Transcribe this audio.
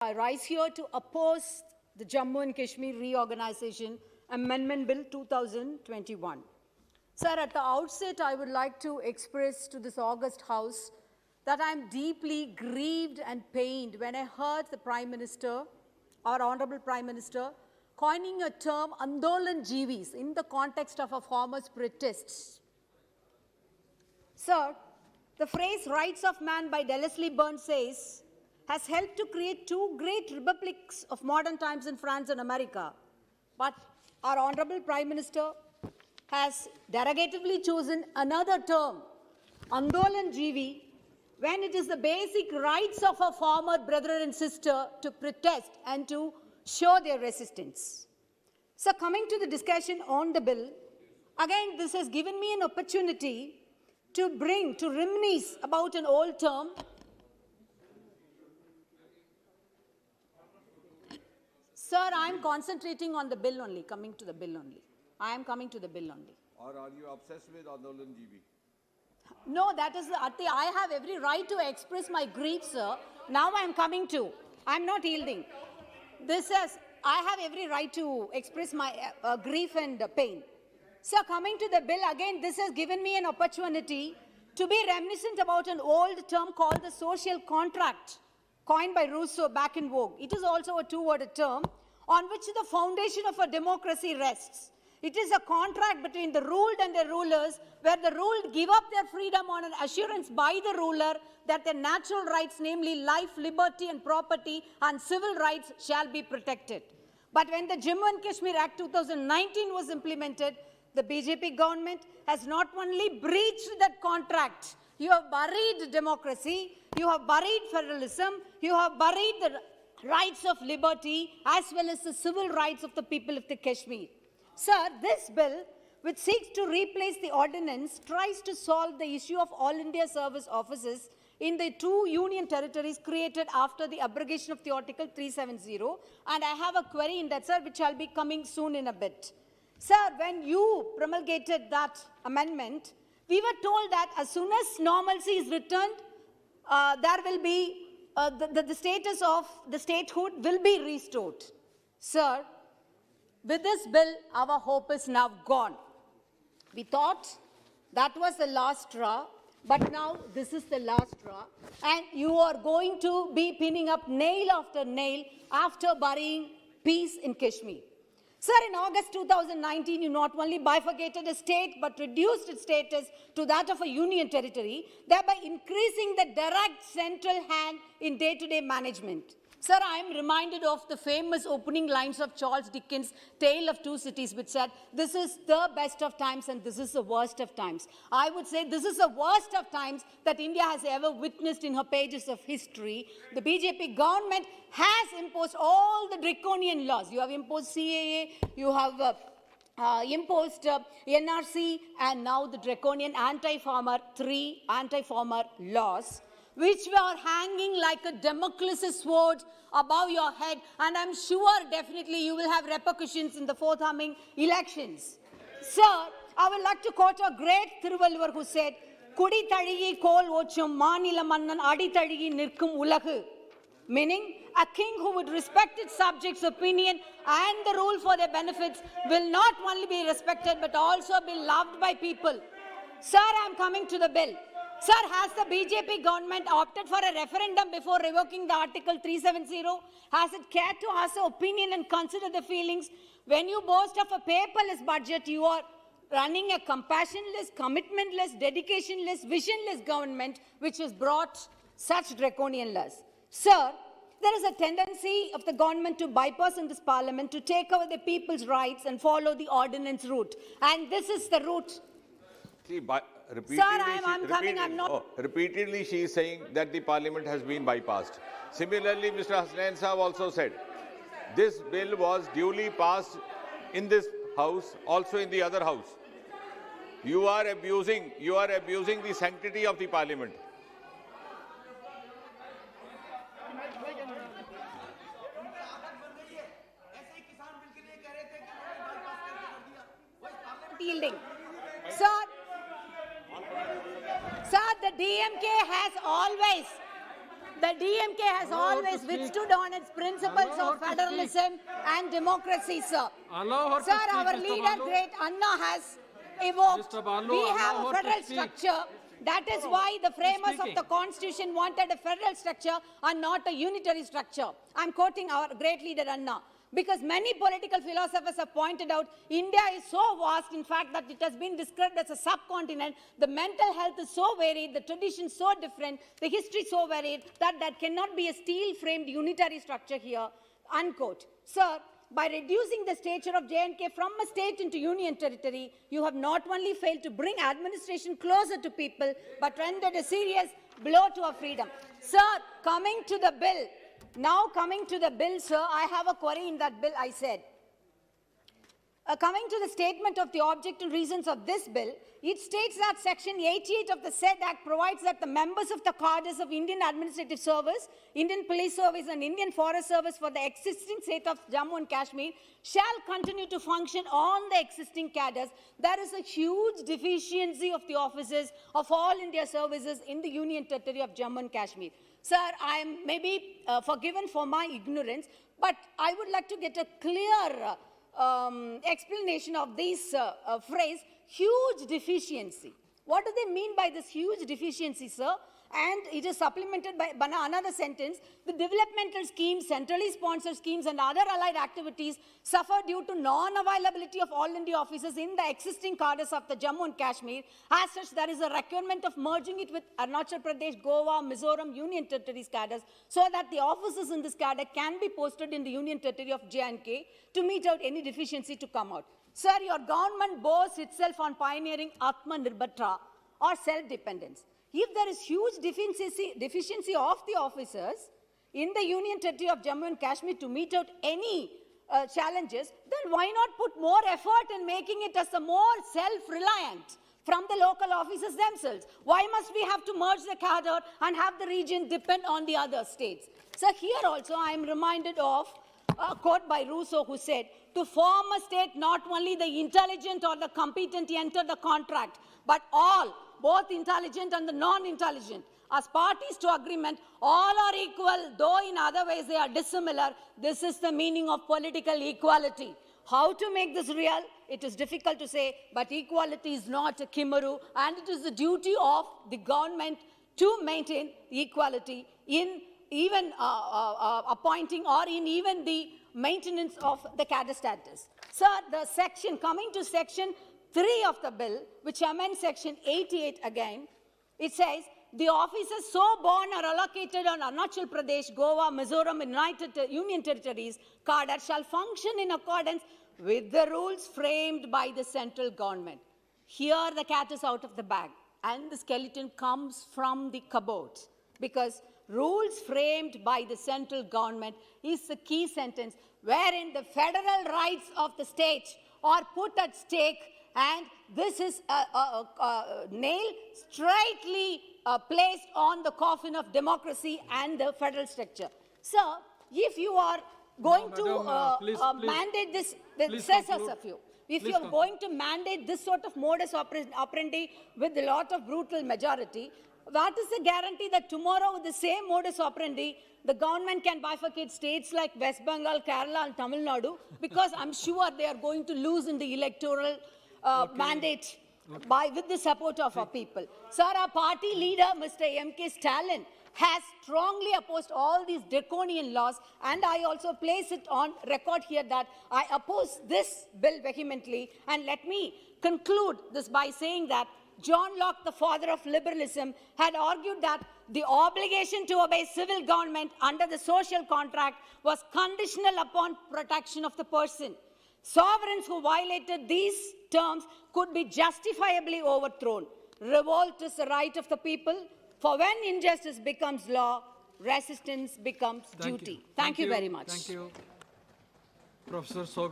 I rise here to oppose the Jammu and Kashmir Reorganization Amendment Bill 2021. Sir, at the outset, I would like to express to this august House that I am deeply grieved and pained when I heard the Prime Minister, our Honorable Prime Minister, coining a term Andolan Jeevis in the context of a farmers' protests. Sir, the phrase rights of man by Wellesley Burns says, has helped to create two great republics of modern times in France and America. But our Honorable Prime Minister has derogatively chosen another term, Andolan Jeevi, when it is the basic rights of our farmer brother and sister to protest and to show their resistance. So coming to the discussion on the bill, again this has given me an opportunity to reminisce about an old term. Sir, I am concentrating on the bill only, coming to the bill only. I am coming to the bill only. Or are you obsessed with Andolan Jeevi? No, that is the Ati. I have every right to express my grief, sir. Now I am coming to. I am not yielding. I have every right to express my grief and pain. Sir, coming to the bill, again, this has given me an opportunity to be reminiscent about an old term called the social contract, coined by Rousseau back in vogue. It is also a two-worded term on which the foundation of a democracy rests. It is a contract between the ruled and the rulers, where the ruled give up their freedom on an assurance by the ruler that their natural rights, namely life, liberty and property and civil rights, shall be protected. But when the Jammu and Kashmir Act 2019 was implemented, the BJP government has not only breached that contract, you have buried democracy, you have buried federalism, you have buried the rights of liberty as well as the civil rights of the people of the Kashmir. Sir, this bill, which seeks to replace the ordinance, tries to solve the issue of All India Service offices in the two union territories created after the abrogation of the Article 370. And I have a query in that, sir, which I'll be coming soon in a bit. Sir, when you promulgated that amendment, we were told that as soon as normalcy is returned, there will be the status of the statehood will be restored. Sir, with this bill, our hope is now gone. We thought that was the last straw, but now this is the last straw, and you are going to be pinning up nail after nail after burying peace in Kashmir. Sir, in August 2019, you not only bifurcated a state, but reduced its status to that of a union territory, thereby increasing the direct central hand in day-to-day management. Sir, I am reminded of the famous opening lines of Charles Dickens' Tale of Two Cities, which said, this is the best of times and this is the worst of times. I would say this is the worst of times that India has ever witnessed in her pages of history. The BJP government has imposed all the draconian laws. You have imposed CAA, you have imposed NRC, and now the draconian anti-farmer laws, which were hanging like a Damocles sword above your head, and I'm sure definitely you will have repercussions in the forthcoming elections. Sir, I would like to quote a great Thiruvalluvar who said, Kudi thaliyi kol ochum manila mannan adi thaliyi nirkum ulagu, meaning a king who would respect its subjects' opinion and the rule for their benefits will not only be respected but also be loved by people. Sir, I am coming to the bill. Sir, has the BJP government opted for a referendum before revoking the Article 370? Has it cared to ask the opinion and consider the feelings? When you boast of a paperless budget, you are running a compassionless, commitmentless, dedicationless, visionless government which has brought such draconian laws. Sir, there is a tendency of the government to bypass in this parliament to take away the people's rights and follow the ordinance route. And this is the route. See, repeatedly, sir, I'm coming, I'm not... repeatedly she is saying that the parliament has been bypassed. Similarly, Mr. Hasnain Sahab also said, this bill was duly passed in this house, also in the other house. You are abusing the sanctity of the parliament. Yielding. Sir, the DMK has always The DMK has always withstood on its principles Allow of her to federalism and democracy, sir. Allow her to Sir, speak, our Mr. leader, Balu. great Anna, has evoked. Mr. Balu, We allow have her a to federal speak. structure. That is why the framers of speaking. the constitution wanted a federal structure and not a unitary structure. I'm quoting our great leader Anna. Because many political philosophers have pointed out, India is so vast, in fact, that it has been described as a subcontinent. The mental health is so varied, the traditions so different, the history so varied, that there cannot be a steel-framed unitary structure here, unquote. Sir, by reducing the stature of J&K from a state into union territory, you have not only failed to bring administration closer to people, but rendered a serious blow to our freedom. Sir, coming to the bill, sir, I have a query in that bill, I said. Coming to the statement of the object and reasons of this bill, it states that Section 88 of the said Act provides that the members of the cadres of Indian Administrative Service, Indian Police Service and Indian Forest Service for the existing state of Jammu and Kashmir shall continue to function on the existing cadres. There is a huge deficiency of the officers of all India services in the Union Territory of Jammu and Kashmir. Sir, I am maybe forgiven for my ignorance, but I would like to get a clear explanation of this phrase, huge deficiency. What do they mean by this huge deficiency, sir? And it is supplemented by another sentence. The developmental schemes, centrally sponsored schemes and other allied activities suffer due to non-availability of all India officers in the existing cadres of the Jammu and Kashmir. As such, there is a requirement of merging it with Arunachal Pradesh, Goa, Mizoram, Union Territories cadres so that the officers in this cadre can be posted in the Union Territory of J&K to meet out any deficiency to come out. Sir, your government boasts itself on pioneering Atmanirbhar or self-dependence. If there is huge deficiency of the officers in the Union Territory of Jammu and Kashmir to meet out any challenges, then why not put more effort in making it as a more self-reliant from the local officers themselves? Why must we have to merge the cadre and have the region depend on the other states? So here also I am reminded of a quote by Rousseau who said, to form a state, not only the intelligent or the competent enter the contract, but all, both intelligent and the non-intelligent. As parties to agreement, all are equal, though in other ways they are dissimilar. This is the meaning of political equality. How to make this real? It is difficult to say, but equality is not a chimera, and it is the duty of the government to maintain equality in even appointing or in even the maintenance of the cadre status. Sir, the section, coming to section 3 of the bill, which amends section 88 again, it says, the officers so born are allocated on Arunachal Pradesh, Goa, Mizoram, and Union Territories cadre shall function in accordance with the rules framed by the central government. Here the cat is out of the bag and the skeleton comes from the cupboard, because rules framed by the central government is the key sentence wherein the federal rights of the state are put at stake, and this is a nail straightly placed on the coffin of democracy and the federal structure. Sir, if you are going to mandate this, if you are going to mandate this sort of modus operandi with a lot of brutal majority, what is the guarantee that tomorrow with the same modus operandi, the government can bifurcate states like West Bengal, Kerala and Tamil Nadu, because I'm sure they are going to lose in the electoral mandate with the support of our people. Sir, our party leader, Mr. M.K. Stalin, has strongly opposed all these draconian laws, and I also place it on record here that I oppose this bill vehemently. And let me conclude this by saying that John Locke, the father of liberalism, had argued that the obligation to obey civil government under the social contract was conditional upon protection of the person. Sovereigns who violated these terms could be justifiably overthrown. Revolt is the right of the people, for when injustice becomes law, resistance becomes duty. Thank you very much. Thank you. Professor